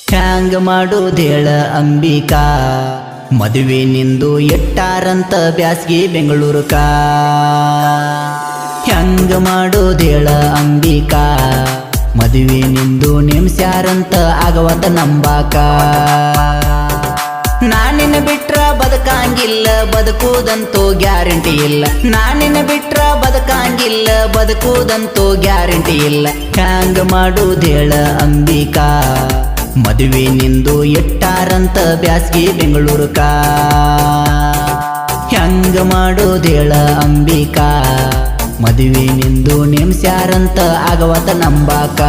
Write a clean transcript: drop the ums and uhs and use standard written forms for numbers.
ಹ್ಯಾಂಗ ಮಾಡೋದೇಳ ಅಂಬಿಕಾ ಮದುವೆ ನಿಂದು ಎಟ್ಟಾರಂತ ಬ್ಯಾಸ್ಗಿ ಬೆಂಗಳೂರುಕ ಹ್ಯಾಂಗ ಮಾಡೋದೇಳ ಅಂಬಿಕಾ ಮದುವೆ ನಿಂದು ನೆಮ್ಸ್ಯಾರಂತ ಆಗವತ ನಂಬಾಕ ನಾನಿನ ಬಿಟ್ರ ಬದುಕಂಗಿಲ್ಲ ಬದುಕುದಂತೂ ಗ್ಯಾರಂಟಿ ಇಲ್ಲ ನಾನಿನ ಬಿಟ್ರ ಬದುಕಂಗಿಲ್ಲ ಬದುಕುದಂತೂ ಗ್ಯಾರಂಟಿ ಇಲ್ಲ ಹ್ಯಾಂಗ ಮಾಡೋದೇಳ ಅಂಬಿಕಾ ಮದುವೆ ನಿಂದು ಎಟ್ಟಾರಂತ ಬ್ಯಾಸ್ಗಿ ಬೆಂಗಳೂರುಕ ಹ್ಯಾಂಗ ಮಾಡೋದೇಳ ಅಂಬಿಕಾ ಮದುವೆ ನಿಂದು ನೆಮ್ಸ್ಯಾರಂತ ಆಗವತ ನಂಬಾಕ